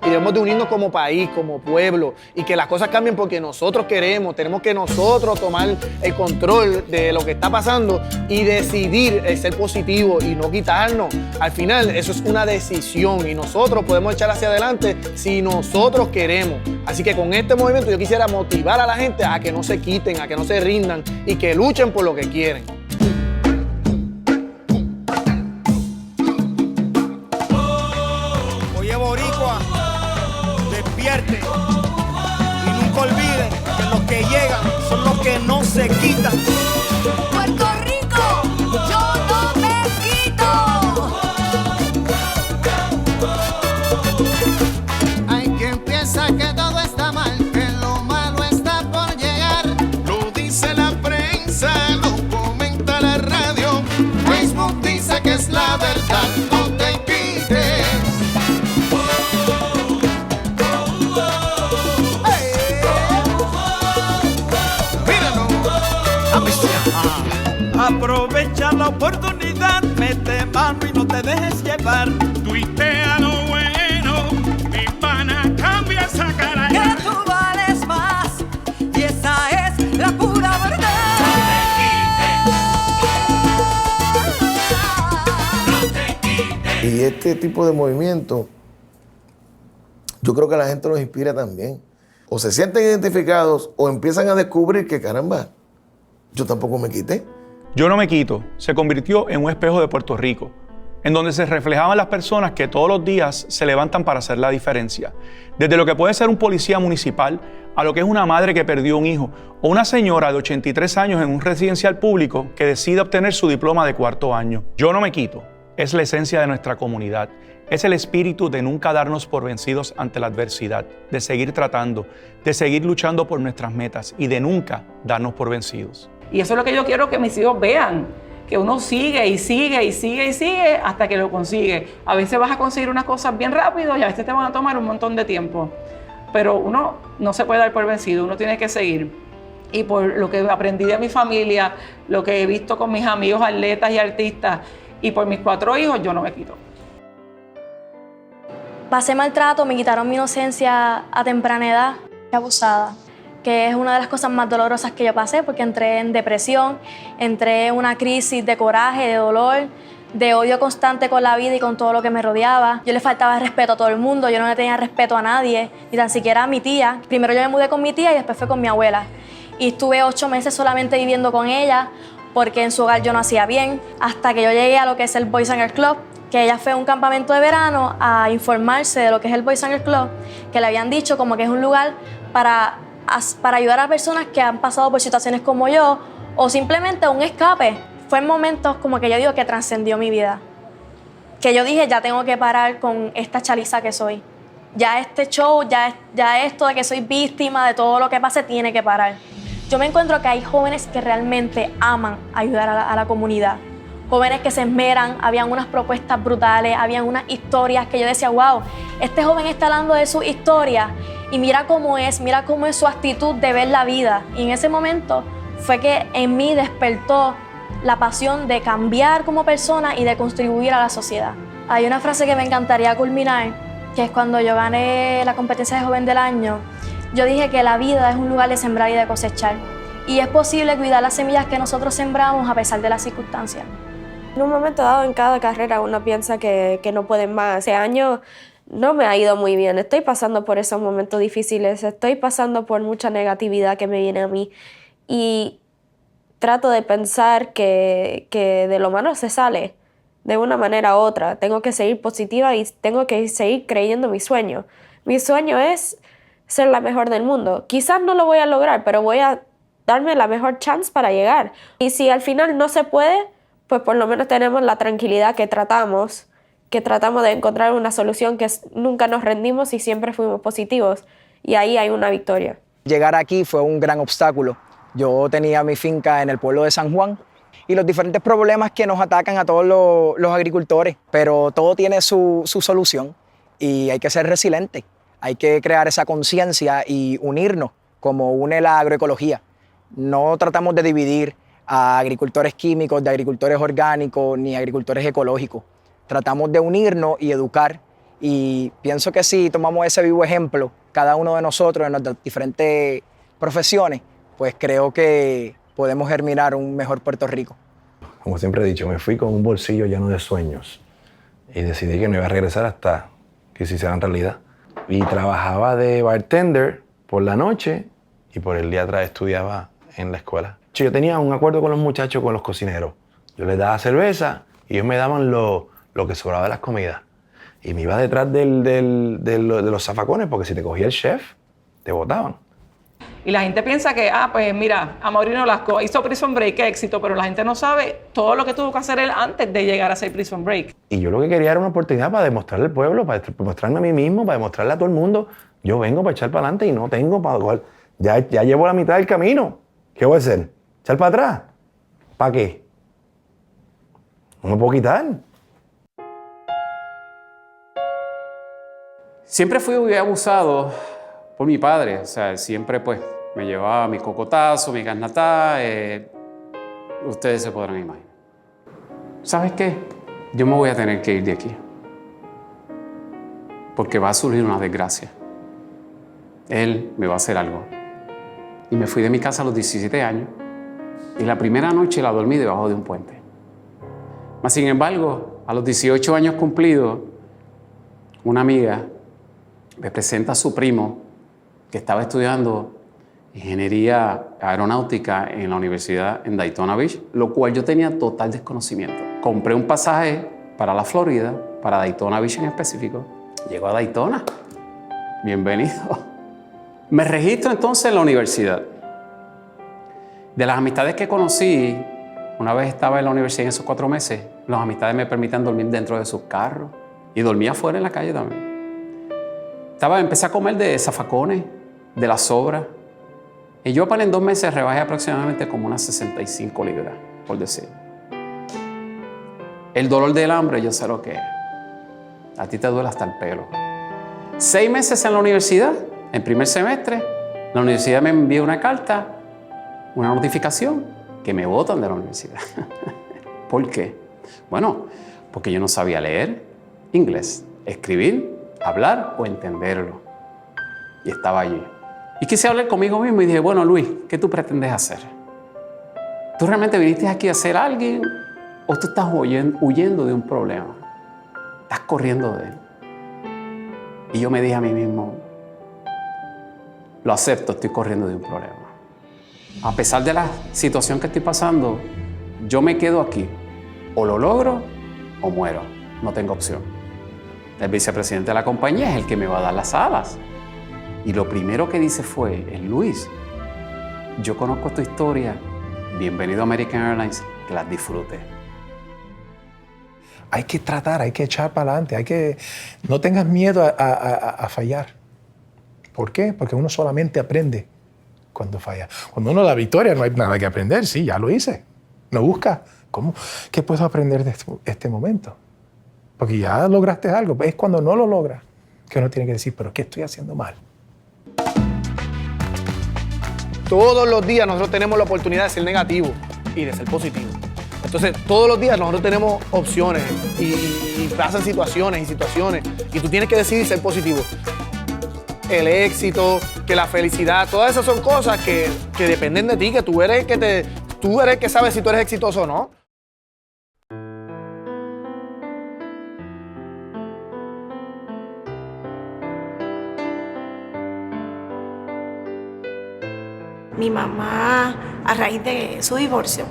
y debemos de unirnos como país, como pueblo, y que las cosas cambien porque nosotros queremos, tenemos que nosotros tomar el control de lo que está pasando y decidir ser positivo y no quitarnos. Al final eso es una decisión y nosotros podemos echar hacia adelante si nosotros queremos. Así que con este movimiento yo quisiera motivar a la gente a que no se quiten, a que no se rindan y que luchen por lo que quieren. Oye, boricua, despierte y nunca olviden que los que llegan son los que no se quitan. Puerto Rico, yo no me quito. Hay quien piensa que todo está mal, que lo malo está por llegar. Lo dice la prensa, lo comenta la radio. Facebook dice que es la verdad, no te quites. Aprovecha la oportunidad, mete mano y no te dejes llevar. Tuitea lo bueno, mi pana, cambia esa cara. Que tú vales más y esa es la pura verdad. Y este tipo de movimiento, yo creo que la gente los inspira también. O se sienten identificados o empiezan a descubrir que, caramba, yo tampoco me quité. Yo no me quito se convirtió en un espejo de Puerto Rico, en donde se reflejaban las personas que todos los días se levantan para hacer la diferencia. Desde lo que puede ser un policía municipal, a lo que es una madre que perdió un hijo, o una señora de 83 años en un residencial público que decide obtener su diploma de 4º año. Yo no me quito es la esencia de nuestra comunidad. Es el espíritu de nunca darnos por vencidos ante la adversidad, de seguir tratando, de seguir luchando por nuestras metas y de nunca darnos por vencidos. Y eso es lo que yo quiero que mis hijos vean, que uno sigue y sigue y sigue y sigue hasta que lo consigue. A veces vas a conseguir unas cosas bien rápido y a veces te van a tomar un montón de tiempo. Pero uno no se puede dar por vencido, uno tiene que seguir. Y por lo que aprendí de mi familia, lo que he visto con mis amigos atletas y artistas y por mis 4 hijos, yo no me quito. Pasé maltrato, me quitaron mi inocencia a temprana edad. Abusada, que es una de las cosas más dolorosas que yo pasé porque entré en depresión, entré en una crisis de coraje, de dolor, de odio constante con la vida y con todo lo que me rodeaba. Yo le faltaba respeto a todo el mundo, yo no le tenía respeto a nadie, ni tan siquiera a mi tía. Primero yo me mudé con mi tía y después fue con mi abuela. Y estuve 8 meses solamente viviendo con ella porque en su hogar yo no hacía bien, hasta que yo llegué a lo que es el Boys and Girls Club, que ella fue a un campamento de verano a informarse de lo que es el Boys and Girls Club, que le habían dicho como que es un lugar para ayudar a personas que han pasado por situaciones como yo o simplemente un escape. Fue en momentos como que yo digo que trascendió mi vida, que yo dije ya tengo que parar con esta chaliza que soy. Ya este show, ya esto de que soy víctima de todo lo que pase tiene que parar. Yo me encuentro que hay jóvenes que realmente aman ayudar a la comunidad. Jóvenes que se esmeran, habían unas propuestas brutales, habían unas historias que yo decía, wow, este joven está hablando de su historia y mira cómo es su actitud de ver la vida. Y en ese momento fue que en mí despertó la pasión de cambiar como persona y de contribuir a la sociedad. Hay una frase que me encantaría culminar, que es cuando yo gané la competencia de Joven del Año. Yo dije que la vida es un lugar de sembrar y de cosechar. Y es posible cuidar las semillas que nosotros sembramos a pesar de las circunstancias. En un momento dado en cada carrera uno piensa que no pueden más. Ese año no me ha ido muy bien. Estoy pasando por esos momentos difíciles. Estoy pasando por mucha negatividad que me viene a mí. Y trato de pensar que de lo malo se sale de una manera u otra. Tengo que seguir positiva y tengo que seguir creyendo mi sueño. Mi sueño es ser la mejor del mundo. Quizás no lo voy a lograr, pero voy a darme la mejor chance para llegar. Y si al final no se puede, pues por lo menos tenemos la tranquilidad que tratamos de encontrar una solución, que nunca nos rendimos y siempre fuimos positivos. Y ahí hay una victoria. Llegar aquí fue un gran obstáculo. Yo tenía mi finca en el pueblo de San Juan y los diferentes problemas que nos atacan a todos los agricultores, pero todo tiene su solución y hay que ser resiliente. Hay que crear esa conciencia y unirnos como une la agroecología. No tratamos de dividir a agricultores químicos, de agricultores orgánicos, ni agricultores ecológicos. Tratamos de unirnos y educar Y pienso que si tomamos ese vivo ejemplo, cada uno de nosotros en nuestras diferentes profesiones, pues creo que podemos germinar un mejor Puerto Rico. Como siempre he dicho, me fui con un bolsillo lleno de sueños y decidí que no iba a regresar hasta que se hicieran realidad. Y trabajaba de bartender por la noche y por el día atrás estudiaba en la escuela. Yo tenía un acuerdo con los muchachos, con los cocineros. Yo les daba cerveza y ellos me daban lo que sobraba de las comidas. Y me iba detrás de los zafacones, porque si te cogía el chef, te botaban. Y la gente piensa que, pues mira, Amaury Nolasco hizo Prison Break, qué éxito, pero la gente no sabe todo lo que tuvo que hacer él antes de llegar a hacer Prison Break. Y yo lo que quería era una oportunidad para demostrarle al pueblo, para demostrarme a mí mismo, para demostrarle a todo el mundo. Yo vengo para echar para adelante y no tengo para... Ya llevo la mitad del camino. ¿Qué voy a hacer? ¿Echar para atrás? ¿Para qué? No me puedo quitar. Siempre fui muy abusado por mi padre. O sea, siempre pues me llevaba mi cocotazo, mi garnatá. Ustedes se podrán imaginar. ¿Sabes qué? Yo me voy a tener que ir de aquí. Porque va a surgir una desgracia. Él me va a hacer algo. Y me fui de mi casa a los 17 años. Y la primera noche la dormí debajo de un puente. Mas, sin embargo, a los 18 años cumplidos, una amiga me presenta a su primo que estaba estudiando ingeniería aeronáutica en la universidad en Daytona Beach, lo cual yo tenía total desconocimiento. Compré un pasaje para la Florida, para Daytona Beach en específico. Llego a Daytona. Bienvenido. Me registro entonces en la universidad. De las amistades que conocí, una vez estaba en la universidad en esos 4 meses, las amistades me permitían dormir dentro de sus carros y dormía afuera en la calle también. Empecé a comer de zafacones, de las sobras. Y yo para en 2 meses rebajé aproximadamente como unas 65 libras, por decir. El dolor del hambre, yo sé lo que es. A ti te duele hasta el pelo. 6 meses en la universidad, en primer semestre, la universidad me envía una carta, una notificación, que me botan de la universidad. ¿Por qué? Bueno, porque yo no sabía leer inglés, escribir, hablar o entenderlo. Y estaba allí. Y quise hablar conmigo mismo y dije, bueno, Luis, ¿qué tú pretendes hacer? ¿Tú realmente viniste aquí a ser alguien o tú estás huyendo de un problema? Estás corriendo de él. Y yo me dije a mí mismo, lo acepto, estoy corriendo de un problema. A pesar de la situación que estoy pasando, yo me quedo aquí. O lo logro o muero. No tengo opción. El vicepresidente de la compañía es el que me va a dar las alas. Y lo primero que dice fue, Luis, yo conozco tu historia. Bienvenido a American Airlines, que las disfrute. Hay que tratar, hay que echar para adelante, no tengas miedo a fallar. ¿Por qué? Porque uno solamente aprende cuando falla. Cuando uno da victoria no hay nada que aprender, sí, ya lo hice. No busca, ¿cómo? ¿Qué puedo aprender de este momento? Porque ya lograste algo. Es cuando no lo logras que uno tiene que decir, ¿pero qué estoy haciendo mal? Todos los días nosotros tenemos la oportunidad de ser negativo y de ser positivo. Entonces, todos los días nosotros tenemos opciones y pasan situaciones y situaciones. Y tú tienes que decidir ser positivo. El éxito, que la felicidad, todas esas son cosas que dependen de ti, que tú eres el que sabe si tú eres exitoso o no. Mi mamá, a raíz de su divorcio,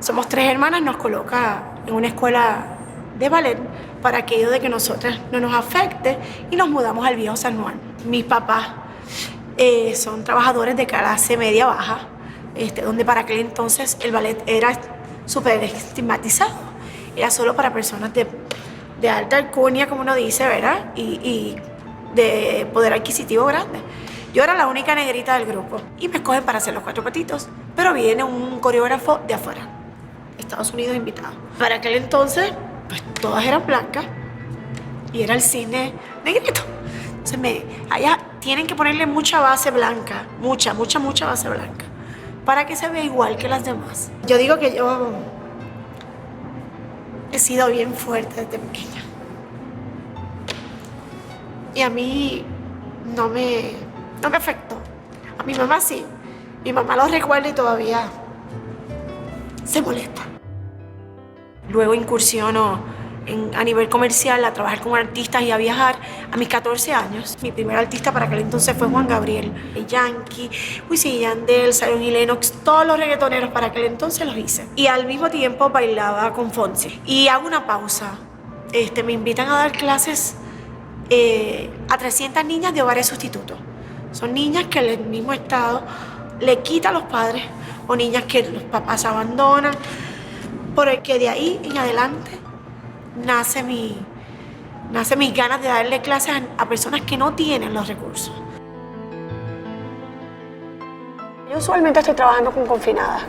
somos 3 hermanas, nos coloca en una escuela de ballet para aquello de que nosotras no nos afecte y nos mudamos al viejo San Juan. Mis papás son trabajadores de clase media baja, donde para aquel entonces el ballet era súper estigmatizado. Era solo para personas de alta alcurnia, como uno dice, ¿verdad? Y de poder adquisitivo grande. Yo era la única negrita del grupo y me escogen para hacer los 4 patitos, pero viene un coreógrafo de afuera, Estados Unidos invitado. Para aquel entonces, pues todas eran blancas y era el cine negrito. Entonces allá tienen que ponerle mucha base blanca, mucha base blanca, para que se vea igual que las demás. Yo digo que yo he sido bien fuerte desde pequeña. y a mí no me afectó. A mi mamá sí. Mi mamá lo recuerda y todavía se molesta. Luego incursiono a nivel comercial, a trabajar con artistas y a viajar a mis 14 años. Mi primer artista para aquel entonces fue Juan Gabriel, Yankee, Wisin y Yandel, Zion y Lennox, todos los reggaetoneros para aquel entonces los hice. Y al mismo tiempo bailaba con Fonsi. Y hago una pausa. Me invitan a dar clases a 300 niñas de hogares sustitutos. Son niñas que el mismo Estado le quita a los padres o niñas que los papás abandonan. Porque de ahí en adelante nace mis ganas de darle clases a personas que no tienen los recursos. Yo usualmente estoy trabajando con confinadas,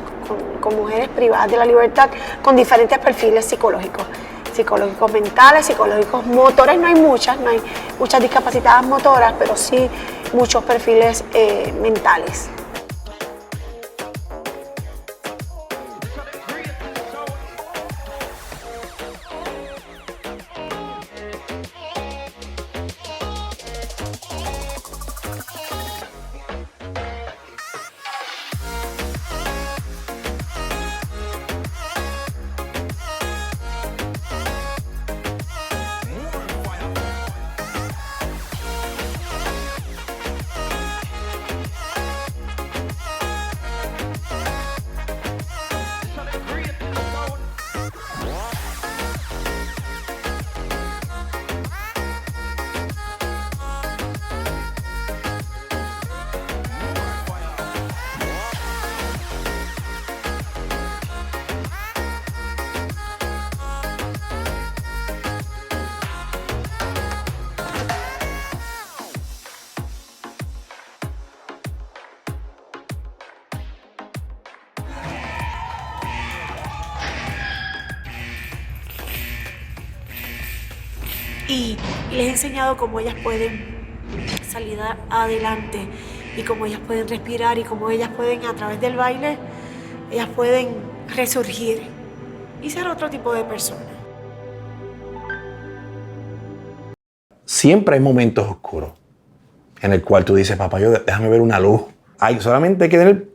con mujeres privadas de la libertad, con diferentes perfiles psicológicos mentales, psicológicos motores. No hay muchas discapacitadas motoras, pero sí muchos perfiles mentales. Y les he enseñado cómo ellas pueden salir adelante y cómo ellas pueden respirar y cómo ellas pueden, a través del baile, ellas pueden resurgir y ser otro tipo de persona. Siempre hay momentos oscuros en el cual tú dices, papá, déjame ver una luz. Solamente hay que tener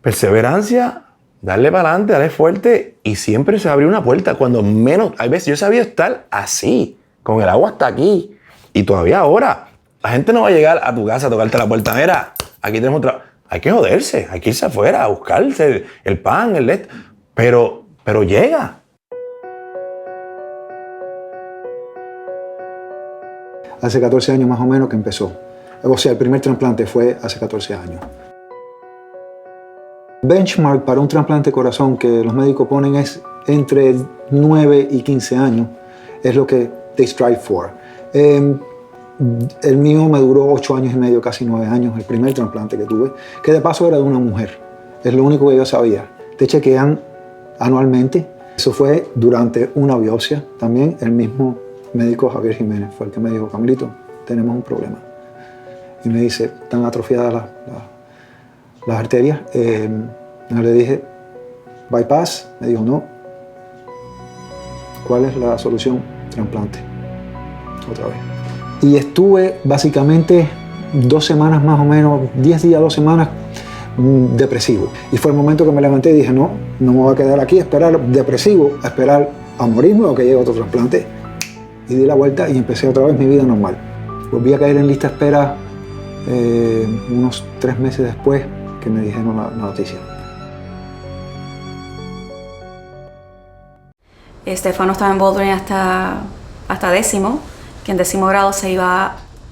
perseverancia, darle para adelante, darle fuerte y siempre se abre una puerta. Cuando menos, hay veces yo he sabido estar así, con el agua hasta aquí. Y todavía ahora, la gente no va a llegar a tu casa a tocarte la puerta. Mira, aquí tenemos otra. Hay que joderse, hay que irse afuera a buscarse el pan, pero llega. Hace 14 años más o menos que empezó. O sea, el primer trasplante fue hace 14 años. Benchmark para un trasplante de corazón que los médicos ponen es entre 9 y 15 años. Es lo que they strive for. El mío me duró 8 años y medio, casi 9 años, el primer trasplante que tuve, que de paso era de una mujer. Es lo único que yo sabía. Te chequean anualmente. Eso fue durante una biopsia. También el mismo médico Javier Jiménez fue el que me dijo, Camilito, tenemos un problema. Y me dice, están atrofiadas las arterias. Yo le dije, bypass. Me dijo, no. ¿Cuál es la solución? Trasplante. Otra vez. Y estuve básicamente 2 semanas más o menos, 10 días, 2 semanas depresivo. Y fue el momento que me levanté y dije, no me voy a quedar aquí a esperar depresivo, a esperar a morirme o que llegue otro trasplante. Y di la vuelta y empecé otra vez mi vida normal. Volví a caer en lista de espera unos 3 meses después que me dijeron la noticia. Estefano estaba en Bouldering hasta 10º, que en 10º grado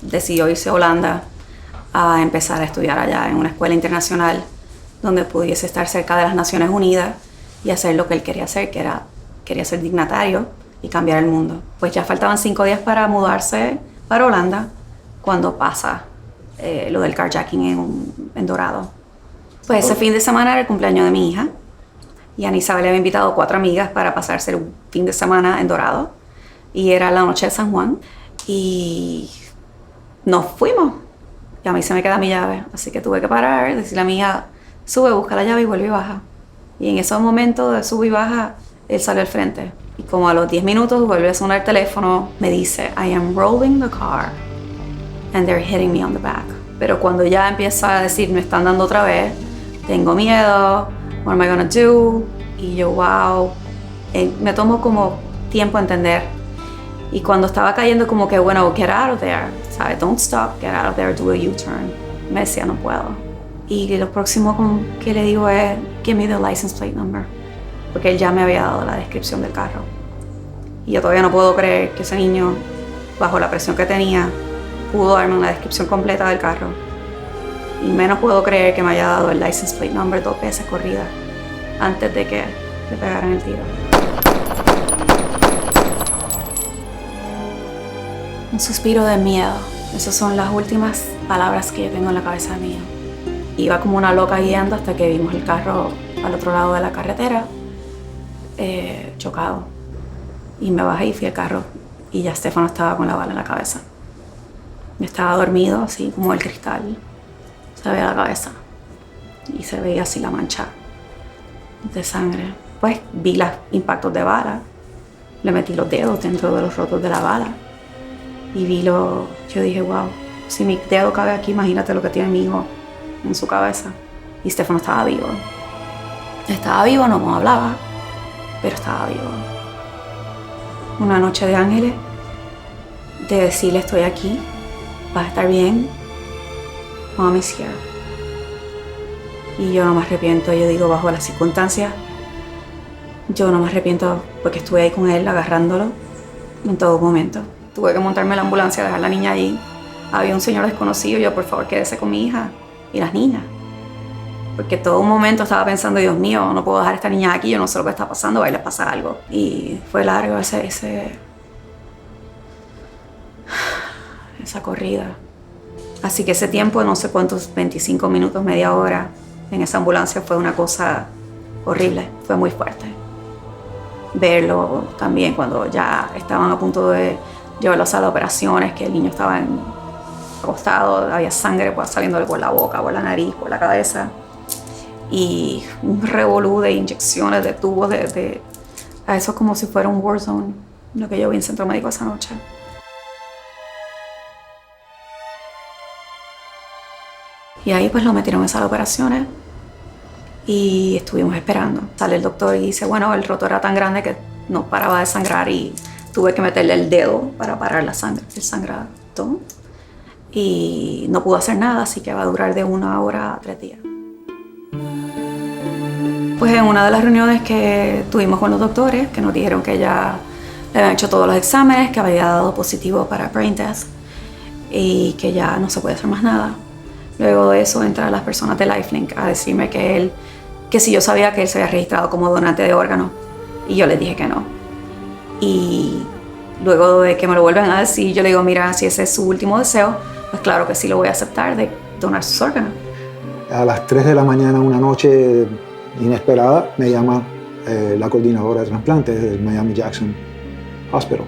decidió irse a Holanda a empezar a estudiar allá en una escuela internacional donde pudiese estar cerca de las Naciones Unidas y hacer lo que él quería hacer, que quería ser dignatario y cambiar el mundo. Pues ya faltaban 5 días para mudarse para Holanda cuando pasa lo del carjacking en Dorado. Pues ese fin de semana era el cumpleaños de mi hija y Ana Isabel había invitado 4 amigas para pasarse el fin de semana en Dorado y era la noche de San Juan y nos fuimos y a mí se me queda mi llave, así que tuve que parar, decirle a mi hija, sube, busca la llave y vuelve y baja. Y en esos momentos de sube y baja, él salió al frente y como a los 10 minutos vuelve a sonar el teléfono, me dice, I am rolling the car. and they're hitting me on the back. Pero cuando ya empieza a decir, me están dando otra vez, tengo miedo, what am I gonna do? Y yo, wow, me tomo como tiempo a entender. Y cuando estaba cayendo como que, bueno, get out of there, ¿sabes? Don't stop, get out of there, do a U-turn. Me decía, no puedo. Y lo próximo que le digo es, give me the license plate number. Porque él ya me había dado la descripción del carro. Y yo todavía no puedo creer que ese niño, bajo la presión que tenía, pudo darme una descripción completa del carro. Y menos puedo creer que me haya dado el license plate number 2 veces corrida antes de que le pegaran el tiro. Un suspiro de miedo. Esas son las últimas palabras que yo tengo en la cabeza mía. Iba como una loca guiando hasta que vimos el carro al otro lado de la carretera, chocado. Y me bajé y fui al carro. Y ya Stefano estaba con la bala en la cabeza. Estaba dormido, así como el cristal. Se veía la cabeza. Y se veía así la mancha de sangre. Pues vi los impactos de bala. Le metí los dedos dentro de los rotos de la bala. Y yo dije, wow, si mi dedo cabe aquí, imagínate lo que tiene mi hijo en su cabeza. Y Stefano estaba vivo. Estaba vivo, no hablaba, pero estaba vivo. Una noche de ángeles, de decirle estoy aquí, vas a estar bien, Mommy's here. Y yo no me arrepiento, yo digo, bajo las circunstancias, yo no me arrepiento porque estuve ahí con él agarrándolo en todo momento. Tuve que montarme en la ambulancia, dejar a la niña allí. Había un señor desconocido, yo, por favor, quédese con mi hija y las niñas. Porque todo un momento estaba pensando, Dios mío, no puedo dejar a esta niña aquí, yo no sé lo que está pasando, va a les pasar algo. Y fue largo esa corrida. Así que ese tiempo, no sé cuántos, 25 minutos, media hora, en esa ambulancia fue una cosa horrible, fue muy fuerte. Verlo también cuando ya estaban a punto de llevarlo a la sala de operaciones, que el niño estaba acostado, había sangre saliéndole por la boca, por la nariz, por la cabeza. Y un revolú de inyecciones, de tubos, a eso como si fuera un war zone, lo que yo vi en Centro Médico esa noche. Y ahí pues lo metieron en sala de operaciones y estuvimos esperando. Sale el doctor y dice, bueno, el roto era tan grande que no paraba de sangrar y tuve que meterle el dedo para parar la sangre, el sangrado. Y no pudo hacer nada, así que va a durar de 1 hora a 3 días. Pues en una de las reuniones que tuvimos con los doctores, que nos dijeron que ya le habían hecho todos los exámenes, que había dado positivo para brain test y que ya no se puede hacer más nada. Luego de eso entran las personas de Lifelink a decirme que si yo sabía que él se había registrado como donante de órganos, y yo les dije que no. Y luego de que me lo vuelven a decir, yo le digo, mira, si ese es su último deseo, pues claro que sí lo voy a aceptar de donar sus órganos. A las 3 de la mañana, una noche inesperada, me llama la coordinadora de trasplantes del Miami Jackson Hospital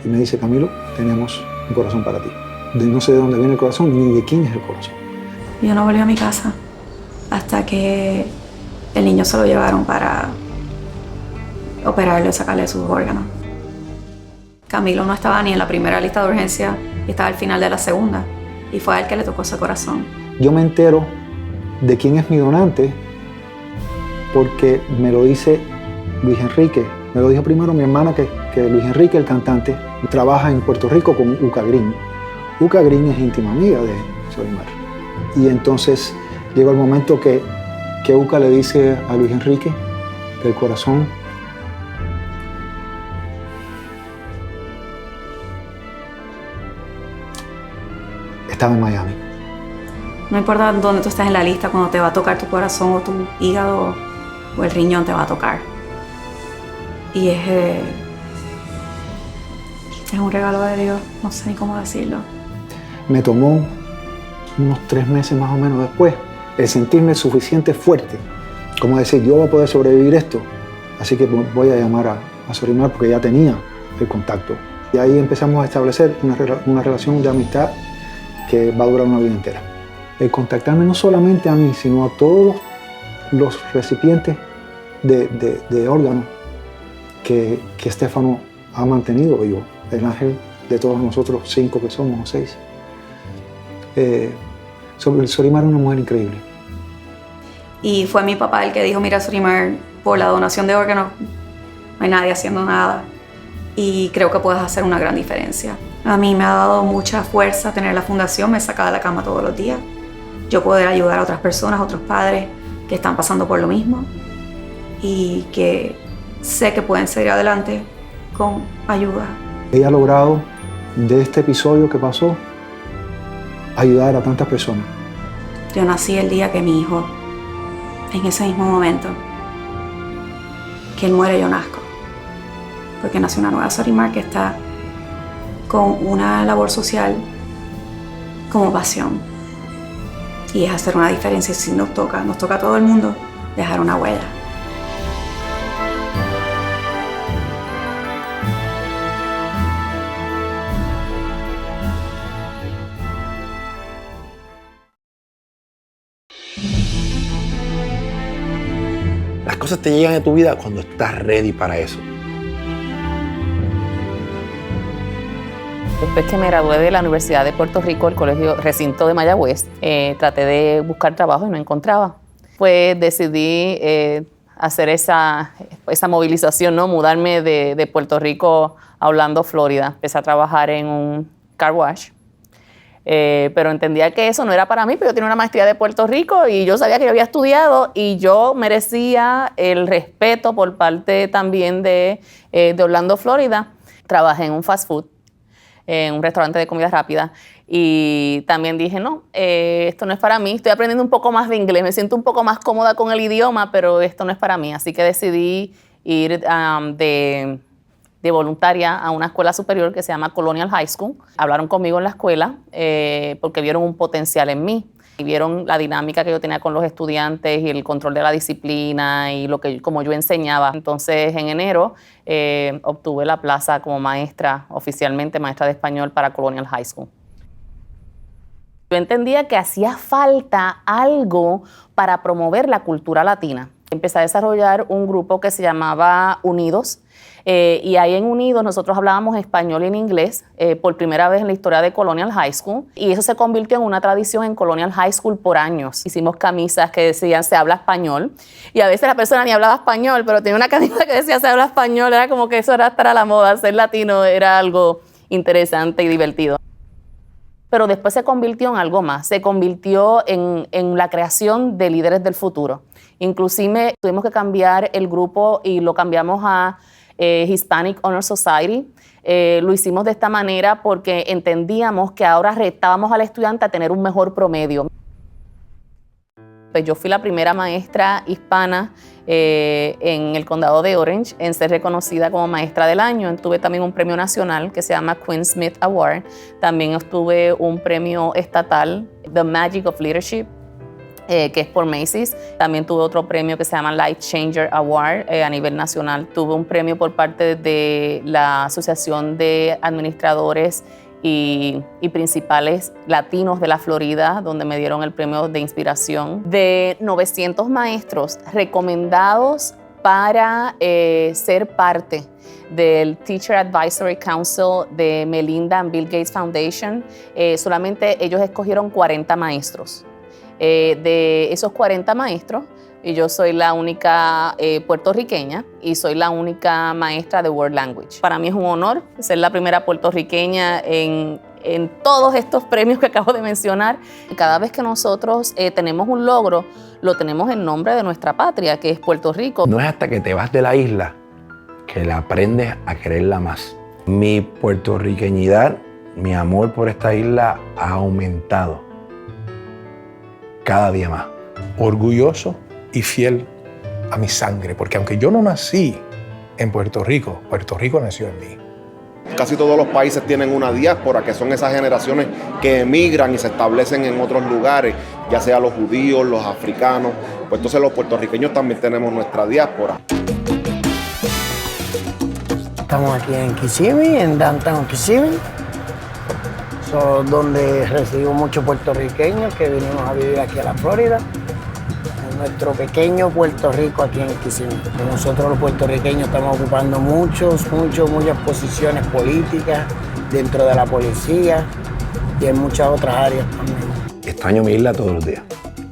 y me dice, Camilo, tenemos un corazón para ti. No sé de dónde viene el corazón ni de quién es el corazón. Yo no volví a mi casa hasta que el niño se lo llevaron para operarlo y sacarle sus órganos. Camilo no estaba ni en la primera lista de urgencia y estaba al final de la segunda, y fue a él que le tocó ese corazón. Yo me entero de quién es mi donante porque me lo dice Luis Enrique. Me lo dijo primero mi hermana que Luis Enrique, el cantante, trabaja en Puerto Rico con Uca Green. Uca Green es íntima amiga de Solimar. Y entonces llegó el momento que Uca le dice a Luis Enrique que el corazón estaba en Miami. No importa dónde tú estés en la lista, cuando te va a tocar tu corazón o tu hígado o el riñón te va a tocar. Y es un regalo de Dios, no sé ni cómo decirlo. Me tomó unos 3 meses más o menos después el sentirme suficiente fuerte, como decir, yo voy a poder sobrevivir esto, así que voy a llamar a Solimar porque ya tenía el contacto. Y ahí empezamos a establecer una relación de amistad que va a durar una vida entera. El contactarme no solamente a mí, sino a todos los recipientes de órganos que Stefano ha mantenido vivo, el ángel de todos nosotros 5 que somos, o 6. Sorimar es una mujer increíble. Y fue mi papá el que dijo, mira, Sorimar, por la donación de órganos no hay nadie haciendo nada. Y creo que puedes hacer una gran diferencia. A mí me ha dado mucha fuerza tener la fundación, me saca de la cama todos los días. Yo poder ayudar a otras personas, a otros padres que están pasando por lo mismo y que sé que pueden seguir adelante con ayuda. Ella ha logrado, de este episodio que pasó, ayudar a tantas personas. Yo nací el día que mi hijo, en ese mismo momento, que él muere, yo nazco. Porque nació una nueva Sorimar que está con una labor social como pasión. Y es hacer una diferencia. Si nos toca a todo el mundo dejar una huella. Las cosas te llegan a tu vida cuando estás ready para eso. Después que me gradué de la Universidad de Puerto Rico, el colegio recinto de Mayagüez, traté de buscar trabajo y no encontraba. Pues decidí hacer esa movilización, ¿no? Mudarme de Puerto Rico a Orlando, Florida. Empecé a trabajar en un car wash, pero entendía que eso no era para mí, pero yo tenía una maestría de Puerto Rico y yo sabía que yo había estudiado y yo merecía el respeto por parte también de Orlando, Florida. Trabajé en un fast food, en un restaurante de comida rápida, y también dije, no, esto no es para mí, estoy aprendiendo un poco más de inglés, me siento un poco más cómoda con el idioma, pero esto no es para mí, así que decidí ir de voluntaria a una escuela superior que se llama Colonial High School. Hablaron conmigo en la escuela porque vieron un potencial en mí. Y vieron la dinámica que yo tenía con los estudiantes y el control de la disciplina y como yo enseñaba. Entonces, en enero obtuve la plaza como maestra, oficialmente maestra de español para Colonial High School. Yo entendía que hacía falta algo para promover la cultura latina. Empecé a desarrollar un grupo que se llamaba Unidos, y ahí en Unidos nosotros hablábamos español y en inglés por primera vez en la historia de Colonial High School, y eso se convirtió en una tradición en Colonial High School por años. Hicimos camisas que decían se habla español, y a veces la persona ni hablaba español, pero tenía una camisa que decía se habla español, era como que eso era estar a la moda, ser latino era algo interesante y divertido. Pero después se convirtió en algo más, se convirtió en la creación de líderes del futuro. Inclusive tuvimos que cambiar el grupo y lo cambiamos a Hispanic Honor Society. Lo hicimos de esta manera porque entendíamos que ahora retábamos al estudiante a tener un mejor promedio. Pues yo fui la primera maestra hispana en el condado de Orange en ser reconocida como maestra del año. Tuve también un premio nacional que se llama Quinn Smith Award. También obtuve un premio estatal, The Magic of Leadership, que es por Macy's. También tuve otro premio que se llama Life Changer Award a nivel nacional. Tuve un premio por parte de la Asociación de Administradores y principales latinos de la Florida, donde me dieron el premio de inspiración. De 900 maestros recomendados para ser parte del Teacher Advisory Council de Melinda and Bill Gates Foundation, solamente ellos escogieron 40 maestros. De esos 40 maestros, y yo soy la única puertorriqueña y soy la única maestra de World Language. Para mí es un honor ser la primera puertorriqueña en todos estos premios que acabo de mencionar. Cada vez que nosotros tenemos un logro, lo tenemos en nombre de nuestra patria, que es Puerto Rico. No es hasta que te vas de la isla que la aprendes a quererla más. Mi puertorriqueñidad, mi amor por esta isla ha aumentado cada día más. Orgulloso y fiel a mi sangre, porque aunque yo no nací en Puerto Rico nació en mí. Casi todos los países tienen una diáspora, que son esas generaciones que emigran y se establecen en otros lugares, ya sea los judíos, los africanos. Pues entonces los puertorriqueños también tenemos nuestra diáspora. Estamos aquí en Kissimmee, en Downtown Kissimmee, donde recibimos muchos puertorriqueños que venimos a vivir aquí a la Florida, en nuestro pequeño Puerto Rico aquí en Kissimmee. Nosotros los puertorriqueños estamos ocupando muchas posiciones políticas dentro de la policía y en muchas otras áreas también. extraño mi isla todos los días.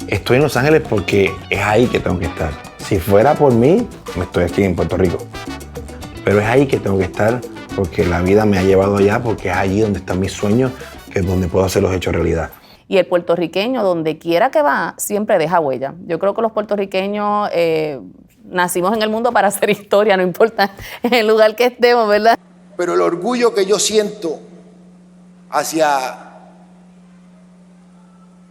Estoy en Los Ángeles porque es ahí que tengo que estar. Si fuera por mí, me estoy aquí en Puerto Rico. Pero es ahí que tengo que estar porque la vida me ha llevado allá, porque es allí donde están mis sueños, que es donde puedo hacerlos hechos realidad. Y el puertorriqueño, donde quiera que va, siempre deja huella. Yo creo que los puertorriqueños nacimos en el mundo para hacer historia, no importa en el lugar que estemos, ¿verdad? Pero el orgullo que yo siento hacia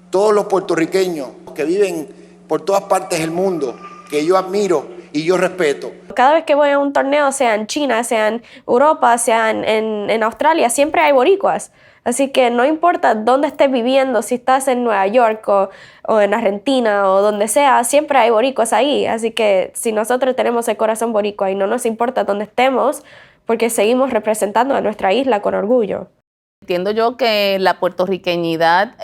todos los puertorriqueños que viven por todas partes del mundo, que yo admiro y yo respeto. Cada vez que voy a un torneo, sea en China, sea en Europa, sea en Australia, siempre hay boricuas. Así que no importa dónde estés viviendo, si estás en Nueva York o en Argentina o donde sea, siempre hay boricuas ahí. Así que si nosotros tenemos el corazón boricua y no nos importa dónde estemos, porque seguimos representando a nuestra isla con orgullo. Entiendo yo que la puertorriqueñidad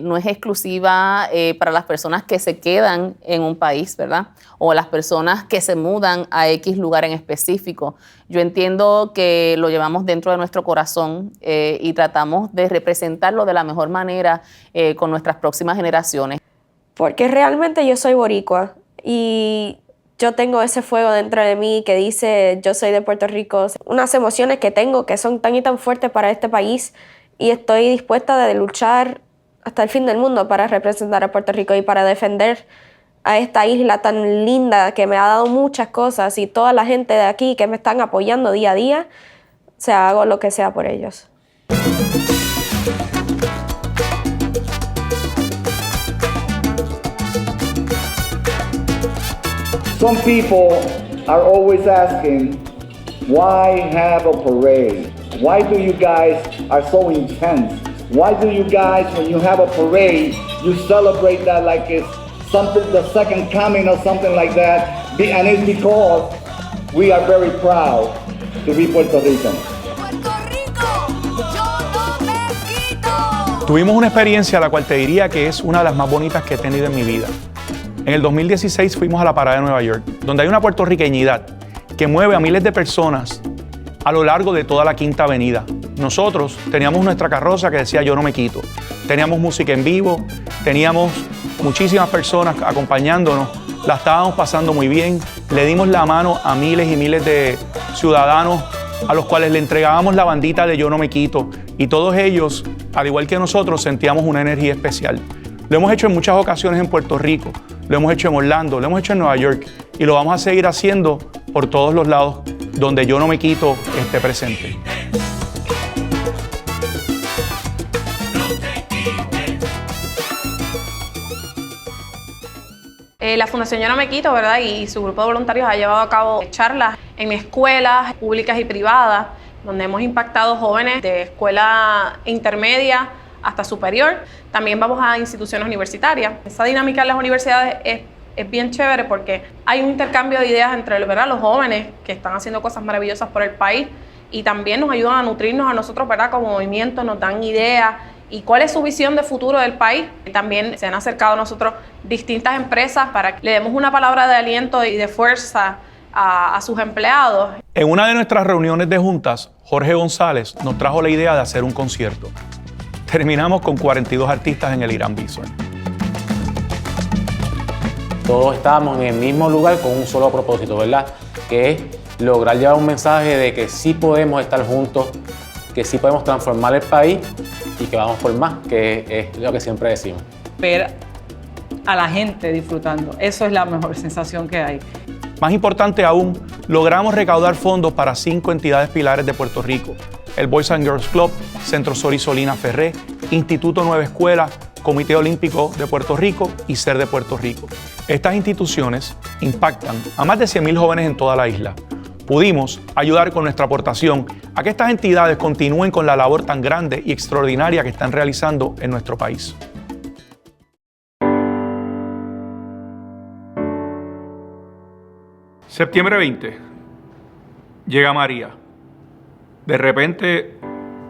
no es exclusiva para las personas que se quedan en un país, ¿verdad? O las personas que se mudan a X lugar en específico. Yo entiendo que lo llevamos dentro de nuestro corazón y tratamos de representarlo de la mejor manera con nuestras próximas generaciones. Porque realmente yo soy boricua y yo tengo ese fuego dentro de mí que dice yo soy de Puerto Rico. Unas emociones que tengo que son tan y tan fuertes para este país y estoy dispuesta de luchar hasta el fin del mundo para representar a Puerto Rico y para defender a esta isla tan linda que me ha dado muchas cosas y toda la gente de aquí que me están apoyando día a día. O sea, hago lo que sea por ellos. Some people are always asking, why have a parade? Why do you guys are so intense? Why do you guys, when you have a parade, you celebrate that like it's something, the second coming or something like that? And it's because we are very proud to be Puerto Rican. Tuvimos una experiencia la cual te diría que es una de las más bonitas que he tenido en mi vida. En el 2016 fuimos a la Parada de Nueva York, donde hay una puertorriqueñidad que mueve a miles de personas a lo largo de toda la Quinta Avenida. Nosotros teníamos nuestra carroza que decía Yo No Me Quito. Teníamos música en vivo, teníamos muchísimas personas acompañándonos, la estábamos pasando muy bien, le dimos la mano a miles y miles de ciudadanos a los cuales le entregábamos la bandita de Yo No Me Quito y todos ellos, al igual que nosotros, sentíamos una energía especial. Lo hemos hecho en muchas ocasiones en Puerto Rico, lo hemos hecho en Orlando, lo hemos hecho en Nueva York y lo vamos a seguir haciendo por todos los lados donde Yo No Me Quito esté presente. La Fundación Yo No Me Quito, ¿verdad? Y su grupo de voluntarios ha llevado a cabo charlas en escuelas públicas y privadas, donde hemos impactado jóvenes de escuela intermedia hasta superior. También vamos a instituciones universitarias. Esa dinámica en las universidades es bien chévere porque hay un intercambio de ideas entre, ¿verdad?, los jóvenes que están haciendo cosas maravillosas por el país y también nos ayudan a nutrirnos a nosotros, ¿verdad?, como movimiento, nos dan ideas y cuál es su visión de futuro del país. También se han acercado a nosotros distintas empresas para que le demos una palabra de aliento y de fuerza a sus empleados. En una de nuestras reuniones de juntas, Jorge González nos trajo la idea de hacer un concierto. Terminamos con 42 artistas en el Irán Bison. Todos estábamos en el mismo lugar con un solo propósito, ¿verdad? Que es lograr llevar un mensaje de que sí podemos estar juntos, que sí podemos transformar el país y que vamos por más, que es lo que siempre decimos. Ver a la gente disfrutando, eso es la mejor sensación que hay. Más importante aún, logramos recaudar fondos para 5 entidades pilares de Puerto Rico: el Boys and Girls Club, Centro Sol y Solina Ferré, Instituto Nueva Escuela, Comité Olímpico de Puerto Rico y SER de Puerto Rico. Estas instituciones impactan a más de 100,000 jóvenes en toda la isla. Pudimos ayudar con nuestra aportación a que estas entidades continúen con la labor tan grande y extraordinaria que están realizando en nuestro país. Septiembre 20. Llega María. De repente,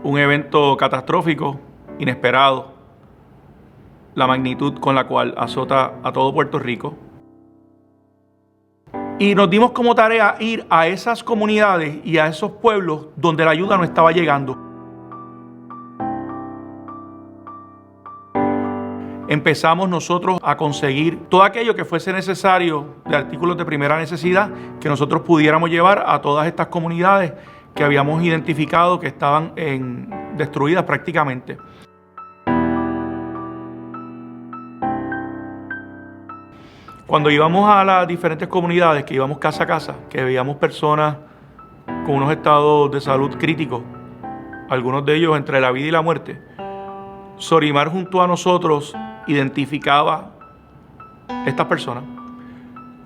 un evento catastrófico, inesperado, la magnitud con la cual azota a todo Puerto Rico. Y nos dimos como tarea ir a esas comunidades y a esos pueblos donde la ayuda no estaba llegando. empezamos nosotros a conseguir todo aquello que fuese necesario de artículos de primera necesidad que nosotros pudiéramos llevar a todas estas comunidades que habíamos identificado que estaban destruidas prácticamente. Cuando íbamos a las diferentes comunidades, que íbamos casa a casa, que veíamos personas con unos estados de salud críticos, algunos de ellos entre la vida y la muerte, Sorimar junto a nosotros identificaba estas personas,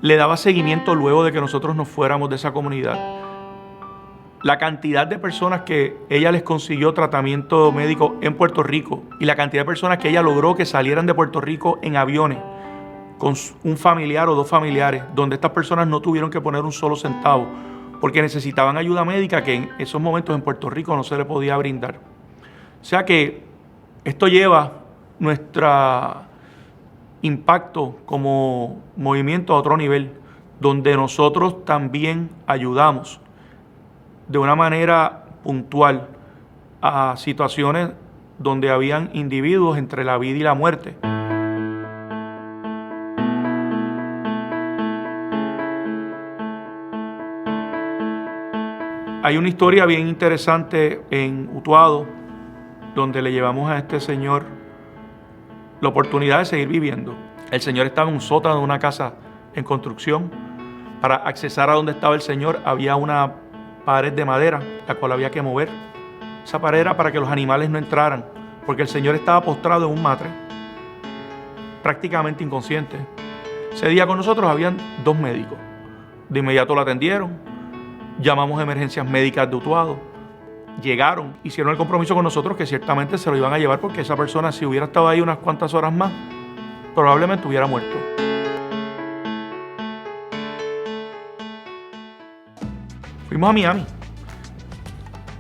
le daba seguimiento luego de que nosotros nos fuéramos de esa comunidad. La cantidad de personas que ella les consiguió tratamiento médico en Puerto Rico y la cantidad de personas que ella logró que salieran de Puerto Rico en aviones con un familiar o dos familiares, donde estas personas no tuvieron que poner un solo centavo porque necesitaban ayuda médica que en esos momentos en Puerto Rico no se le podía brindar. O sea que esto lleva nuestro impacto como movimiento a otro nivel, donde nosotros también ayudamos de una manera puntual a situaciones donde habían individuos entre la vida y la muerte. Hay una historia bien interesante en Utuado, donde le llevamos a este señor la oportunidad de seguir viviendo. El señor estaba en un sótano de una casa en construcción. Para accesar a donde estaba el señor había una pared de madera, la cual había que mover. Esa pared era para que los animales no entraran, porque el señor estaba postrado en un matre, prácticamente inconsciente. Ese día con nosotros habían 2 médicos. De inmediato lo atendieron, llamamos a emergencias médicas de Utuado. Llegaron, hicieron el compromiso con nosotros que ciertamente se lo iban a llevar porque esa persona, si hubiera estado ahí unas cuantas horas más, probablemente hubiera muerto. Fuimos a Miami,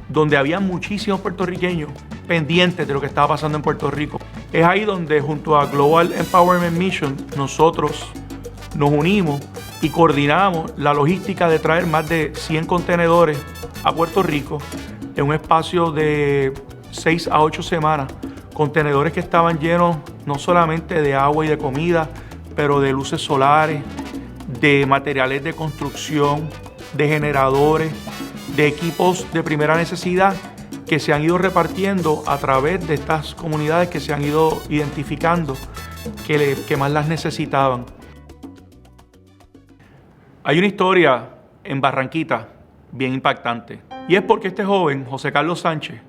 donde había muchísimos puertorriqueños pendientes de lo que estaba pasando en Puerto Rico. Es ahí donde junto a Global Empowerment Mission nosotros nos unimos y coordinamos la logística de traer más de 100 contenedores a Puerto Rico en un espacio de 6 a 8 semanas. Contenedores que estaban llenos no solamente de agua y de comida, pero de luces solares, de materiales de construcción, de generadores, de equipos de primera necesidad que se han ido repartiendo a través de estas comunidades que se han ido identificando que más las necesitaban. Hay una historia en Barranquita bien impactante y es porque este joven, José Carlos Sánchez,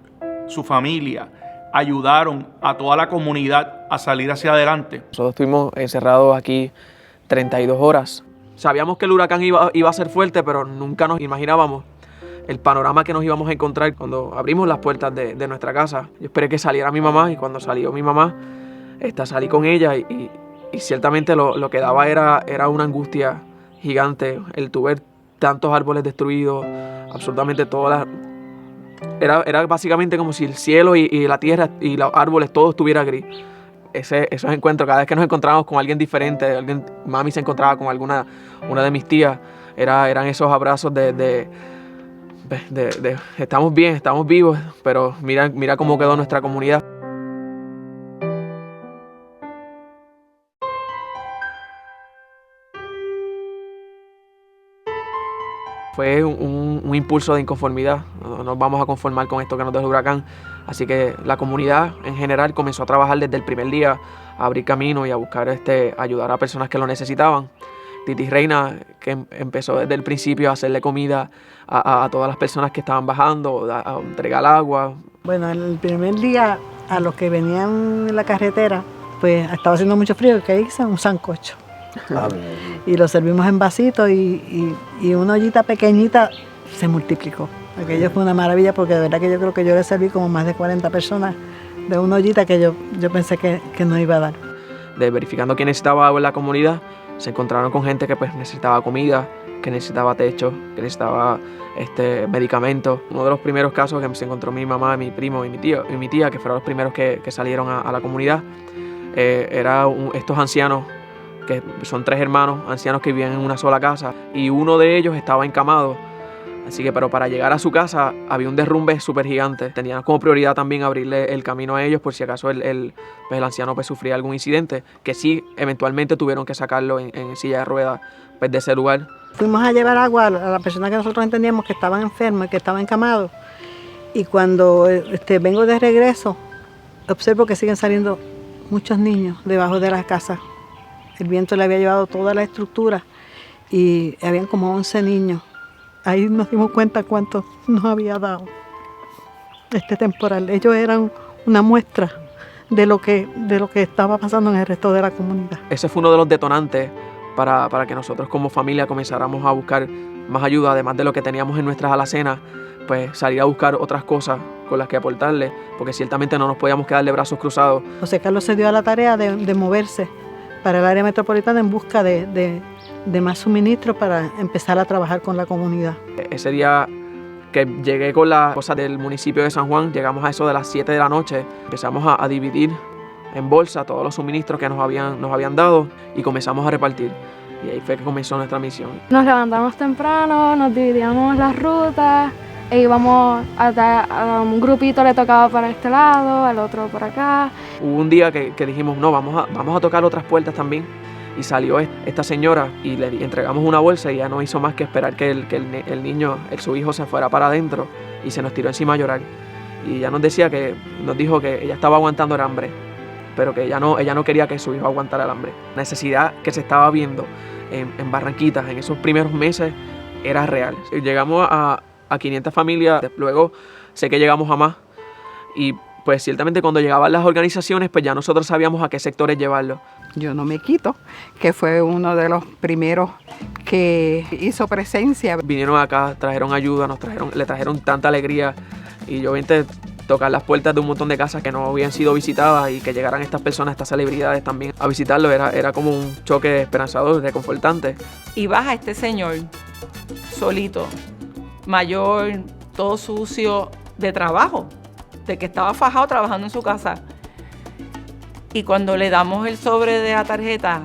su familia, ayudaron a toda la comunidad a salir hacia adelante. Nosotros estuvimos encerrados aquí 32 horas. Sabíamos que el huracán iba a ser fuerte, pero nunca nos imaginábamos el panorama que nos íbamos a encontrar cuando abrimos las puertas de nuestra casa. Yo esperé que saliera mi mamá y cuando salió mi mamá, salí con ella y ciertamente lo que daba era una angustia gigante. El ver tantos árboles destruidos, absolutamente todas era básicamente como si el cielo y la tierra y los árboles todo estuviera gris. Esos encuentros, cada vez que nos encontrábamos con alguien diferente, mami se encontraba con una de mis tías, eran esos abrazos de estamos bien, estamos vivos, pero mira cómo quedó nuestra comunidad. Fue un impulso de inconformidad. No nos vamos a conformar con esto que nos dejó el huracán. Así que la comunidad en general comenzó a trabajar desde el primer día, a abrir camino y a buscar ayudar a personas que lo necesitaban. Titi Reina, que empezó desde el principio a hacerle comida a todas las personas que estaban bajando, a entregar agua. Bueno, el primer día a los que venían en la carretera, pues estaba haciendo mucho frío y que hice un sancocho. Y lo servimos en vasitos y una ollita pequeñita se multiplicó. Aquello fue una maravilla porque de verdad que yo creo que yo le serví como más de 40 personas de una ollita que yo pensé que no iba a dar. Verificando quién necesitaba agua en la comunidad, se encontraron con gente que pues necesitaba comida, que necesitaba techo, que necesitaba medicamentos. Uno de los primeros casos que se encontró mi mamá, mi primo y mi tía, que fueron los primeros que salieron a la comunidad, estos ancianos, que son 3 hermanos, ancianos que vivían en una sola casa, y uno de ellos estaba encamado Así que, pero para llegar a su casa había un derrumbe súper gigante. Tenían como prioridad también abrirle el camino a ellos por si acaso el anciano pues, sufría algún incidente, que sí, eventualmente tuvieron que sacarlo en silla de ruedas pues, de ese lugar. Fuimos a llevar agua a la persona que nosotros entendíamos que estaban enfermos y que estaban encamados. Y cuando vengo de regreso, observo que siguen saliendo muchos niños debajo de las casas. El viento le había llevado toda la estructura y habían como 11 niños. Ahí nos dimos cuenta cuánto nos había dado este temporal. Ellos eran una muestra de lo que estaba pasando en el resto de la comunidad. Ese fue uno de los detonantes para que nosotros como familia comenzáramos a buscar más ayuda, además de lo que teníamos en nuestras alacenas, pues salir a buscar otras cosas con las que aportarle, porque ciertamente no nos podíamos quedar de brazos cruzados. José Carlos se dio a la tarea de moverse para el área metropolitana en busca de más suministro para empezar a trabajar con la comunidad. Ese día que llegué con las cosas del municipio de San Juan, llegamos a eso de las 7 de la noche, empezamos a dividir en bolsa todos los suministros que nos habían dado y comenzamos a repartir. Y ahí fue que comenzó nuestra misión. Nos levantamos temprano, nos dividíamos las rutas e íbamos a un grupito le tocaba para este lado, al otro por acá. Hubo un día que dijimos, no, vamos a tocar otras puertas también. Y salió esta señora y le entregamos una bolsa y ya no hizo más que esperar que el niño, su hijo se fuera para adentro y se nos tiró encima a llorar. Y ella nos dijo que ella estaba aguantando el hambre, pero que ella no quería que su hijo aguantara el hambre. La necesidad que se estaba viendo en Barranquitas en esos primeros meses era real. Llegamos a 500 familias, luego sé que llegamos a más y pues ciertamente cuando llegaban las organizaciones pues ya nosotros sabíamos a qué sectores llevarlo. Yo no me quito, que fue uno de los primeros que hizo presencia. Vinieron acá, trajeron ayuda, le trajeron tanta alegría y yo vine a tocar las puertas de un montón de casas que no habían sido visitadas y que llegaran estas personas, estas celebridades también a visitarlo, era como un choque esperanzador, reconfortante. Y baja este señor, solito, mayor, todo sucio, de trabajo, de que estaba fajado trabajando en su casa. Y cuando le damos el sobre de la tarjeta,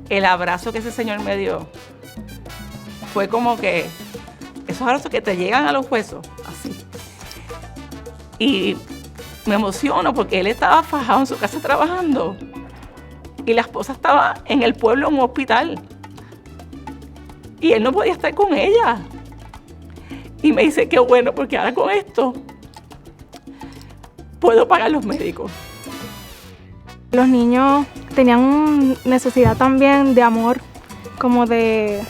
el abrazo que ese señor me dio, fue como que esos abrazos que te llegan a los huesos, así. Y me emociono porque él estaba fajado en su casa trabajando y la esposa estaba en el pueblo en un hospital y él no podía estar con ella. Y me dice, qué bueno, porque ahora con esto puedo pagar los médicos. Los niños tenían necesidad también de amor, como de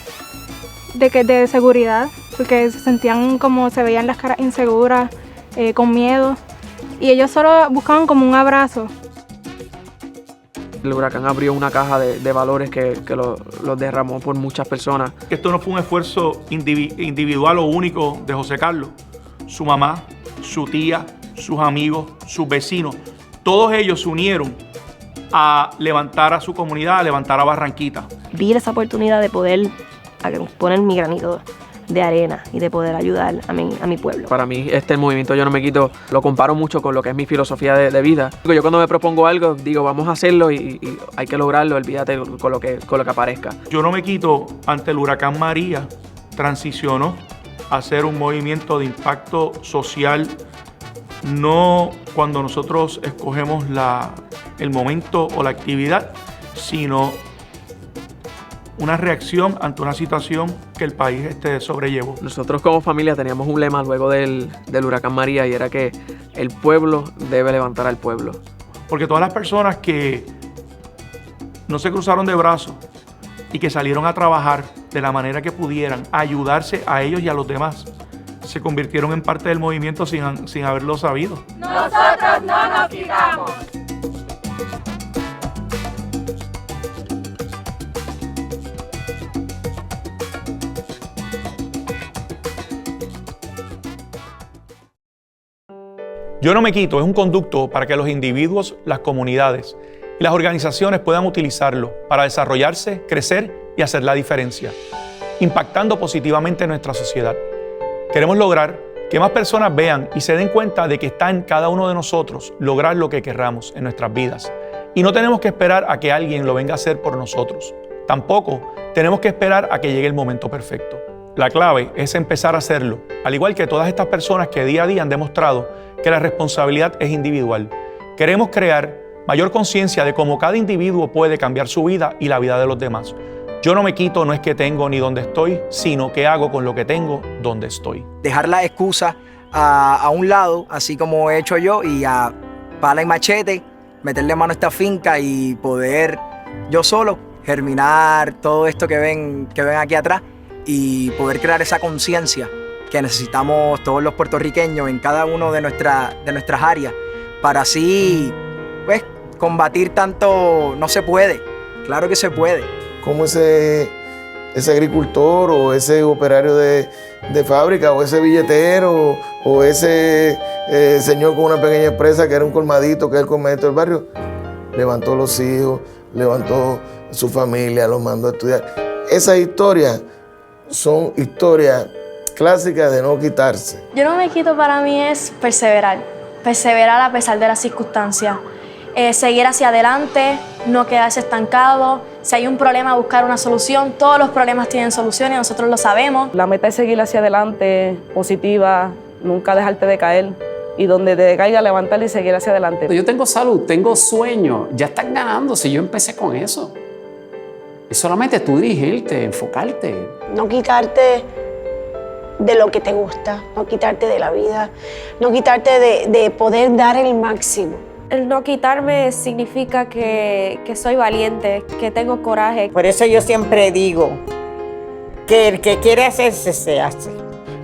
seguridad, porque se sentían como se veían las caras inseguras, con miedo, y ellos solo buscaban como un abrazo. El huracán abrió una caja de valores que los derramó por muchas personas. Esto no fue un esfuerzo individual o único de José Carlos. Su mamá, su tía, sus amigos, sus vecinos, todos ellos se unieron a levantar a su comunidad, a levantar a Barranquita. Vi esa oportunidad de poder poner mi granito de arena y de poder ayudar a mi pueblo. Para mí el movimiento Yo No Me Quito lo comparo mucho con lo que es mi filosofía de vida. Yo cuando me propongo algo digo vamos a hacerlo y hay que lograrlo, olvídate con lo que aparezca. Yo No Me Quito ante el huracán María transicionó a ser un movimiento de impacto social, no cuando nosotros escogemos el momento o la actividad, sino una reacción ante una situación que el país sobrellevó. Nosotros como familia teníamos un lema luego del huracán María y era que el pueblo debe levantar al pueblo. Porque todas las personas que no se cruzaron de brazos y que salieron a trabajar de la manera que pudieran, a ayudarse a ellos y a los demás, se convirtieron en parte del movimiento sin haberlo sabido. Nosotros no nos quitamos. Yo No Me Quito es un conducto para que los individuos, las comunidades y las organizaciones puedan utilizarlo para desarrollarse, crecer y hacer la diferencia, impactando positivamente en nuestra sociedad. Queremos lograr que más personas vean y se den cuenta de que está en cada uno de nosotros lograr lo que querramos en nuestras vidas. Y no tenemos que esperar a que alguien lo venga a hacer por nosotros. Tampoco tenemos que esperar a que llegue el momento perfecto. La clave es empezar a hacerlo, al igual que todas estas personas que día a día han demostrado que la responsabilidad es individual. Queremos crear mayor conciencia de cómo cada individuo puede cambiar su vida y la vida de los demás. Yo no me quito, no es que tengo ni dónde estoy, sino qué hago con lo que tengo donde estoy. Dejar la excusa a un lado, así como he hecho yo, y a pala y machete, meterle mano a esta finca y poder yo solo germinar todo esto que ven aquí atrás y poder crear esa conciencia que necesitamos todos los puertorriqueños en cada uno de nuestras áreas para así pues combatir tanto no se puede. Claro que se puede. Como ese agricultor o ese operario de fábrica o ese billetero o ese señor con una pequeña empresa que era un colmadito, que es el colmadito del barrio, levantó los hijos, levantó su familia, los mandó a estudiar. Esas historias son historias clásicas de no quitarse. Yo no me quito, para mí es perseverar a pesar de las circunstancias, seguir hacia adelante, no quedarse estancado. Si hay un problema, buscar una solución. Todos los problemas tienen solución y nosotros lo sabemos. La meta es seguir hacia adelante, positiva, nunca dejarte de caer. Y donde te caiga, levantar y seguir hacia adelante. Yo tengo salud, tengo sueño, ya estás ganando si yo empecé con eso. Es solamente tú dirigirte, enfocarte. No quitarte de lo que te gusta, no quitarte de la vida, no quitarte de poder dar el máximo. El no quitarme significa que soy valiente, que tengo coraje. Por eso yo siempre digo que el que quiere hacerse, se hace.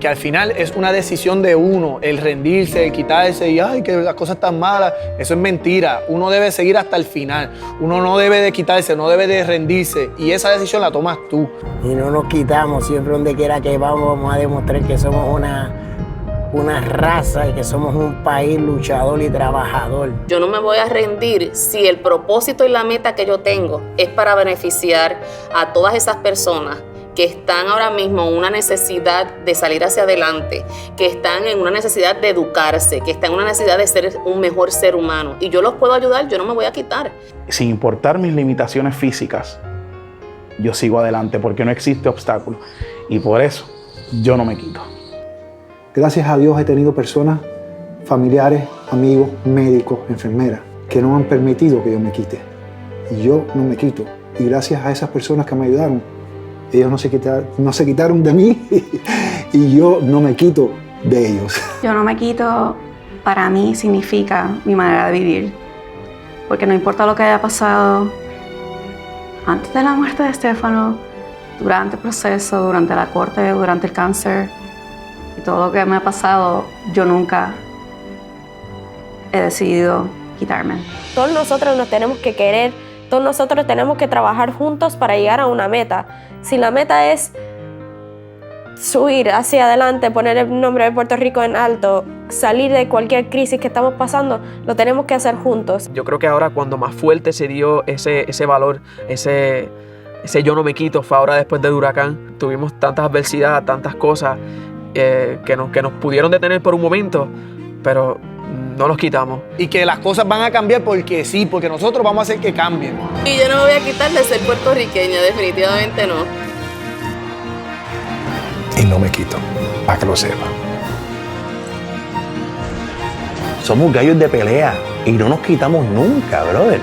Que al final es una decisión de uno, el rendirse, el quitarse y ay, que las cosas están malas. Eso es mentira. Uno debe seguir hasta el final. Uno no debe de quitarse, no debe de rendirse. Y esa decisión la tomas tú. Y no nos quitamos, siempre donde quiera que vamos a demostrar que somos una raza y que somos un país luchador y trabajador. Yo no me voy a rendir si el propósito y la meta que yo tengo es para beneficiar a todas esas personas que están ahora mismo en una necesidad de salir hacia adelante, que están en una necesidad de educarse, que están en una necesidad de ser un mejor ser humano. Y yo los puedo ayudar, yo no me voy a quitar. Sin importar mis limitaciones físicas, yo sigo adelante porque no existe obstáculo. Y por eso, yo no me quito. Gracias a Dios he tenido personas, familiares, amigos, médicos, enfermeras, que no han permitido que yo me quite. Y yo no me quito. Y gracias a esas personas que me ayudaron, ellos no se quitaron de mí y yo no me quito de ellos. Yo no me quito, para mí significa mi manera de vivir. Porque no importa lo que haya pasado antes de la muerte de Estefano, durante el proceso, durante la corte, durante el cáncer y todo lo que me ha pasado, yo nunca he decidido quitarme. Todos nosotros nos tenemos que querer, todos nosotros tenemos que trabajar juntos para llegar a una meta. Si la meta es subir hacia adelante, poner el nombre de Puerto Rico en alto, salir de cualquier crisis que estamos pasando, lo tenemos que hacer juntos. Yo creo que ahora cuando más fuerte se dio ese valor, ese yo no me quito, fue ahora después del huracán. Tuvimos tantas adversidades, tantas cosas que nos pudieron detener por un momento, pero no los quitamos. Y que las cosas van a cambiar porque sí, porque nosotros vamos a hacer que cambien. Y yo no me voy a quitar de ser puertorriqueña, definitivamente no. Y no me quito, para que lo sepa. Somos gallos de pelea y no nos quitamos nunca, brother.